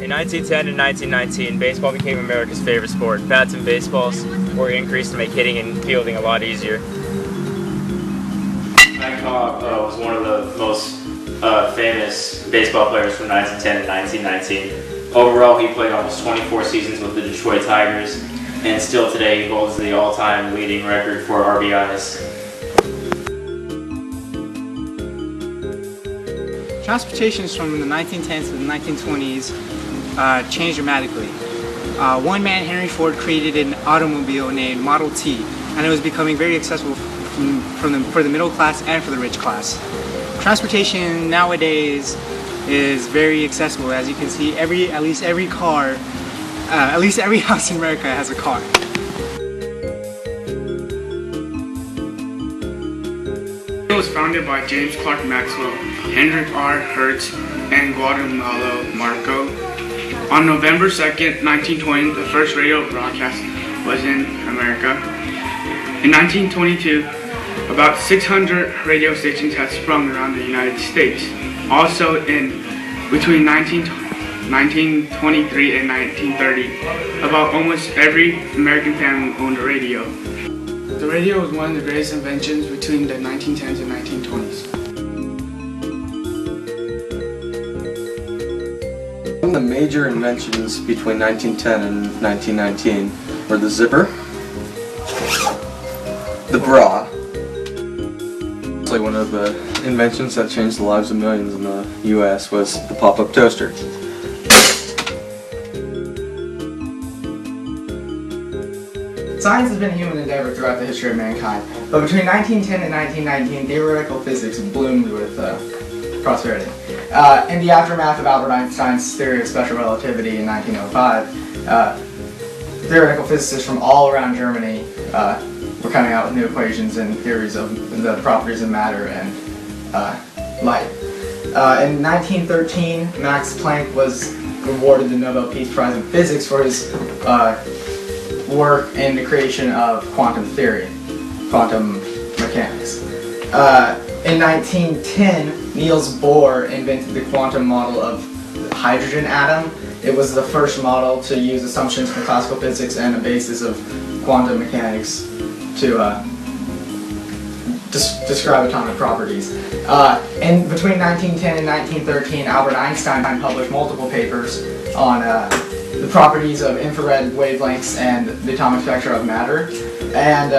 In 1910 and 1919, baseball became America's favorite sport. Bats and baseballs were increased to make hitting and fielding a lot easier. Mike Cobb was one of the most famous baseball players from 1910 and 1919. Overall, he played almost 24 seasons with the Detroit Tigers, and still today he holds the all-time leading record for RBIs. Transportations from the 1910s to the 1920s changed dramatically. One man, Henry Ford, created an automobile named Model T, and it was becoming very accessible for the middle class and for the rich class. Transportation nowadays is very accessible. As you can see, at least every house in America has a car. It was founded by James Clerk Maxwell, Hendrik R. Hertz, and Guatemala Marco. On November 2nd, 1920, the first radio broadcast was in America. In 1922, about 600 radio stations had sprung around the United States. Also, between 1923 and 1930, about almost every American family owned a radio. The radio was one of the greatest inventions between the 1910s and 1920s. One of the major inventions between 1910 and 1919 were the zipper, the bra. One of the inventions that changed the lives of millions in the U.S. was the pop-up toaster. Science has been a human endeavor throughout the history of mankind, but between 1910 and 1919, theoretical physics bloomed with prosperity. In the aftermath of Albert Einstein's theory of special relativity in 1905, theoretical physicists from all around Germany were coming out with new equations and theories of the properties of matter and light. In 1913, Max Planck was awarded the Nobel Peace Prize in Physics for his work in the creation of quantum theory, quantum mechanics. In 1910, Niels Bohr invented the quantum model of the hydrogen atom. It was the first model to use assumptions from classical physics and a basis of quantum mechanics to describe atomic properties. And between 1910 and 1913, Albert Einstein published multiple papers on the properties of infrared wavelengths and the atomic structure of matter, and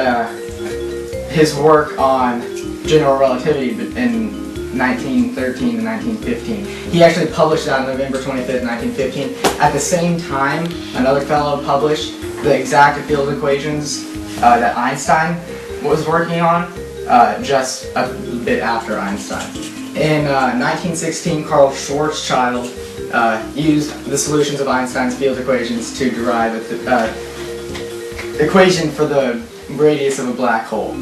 his work on general relativity in 1913 to 1915. He actually published that on November 25th, 1915. At the same time, another fellow published the exact field equations that Einstein was working on just a bit after Einstein. In 1916, Carl Schwarzschild used the solutions of Einstein's field equations to derive an equation for the radius of a black hole.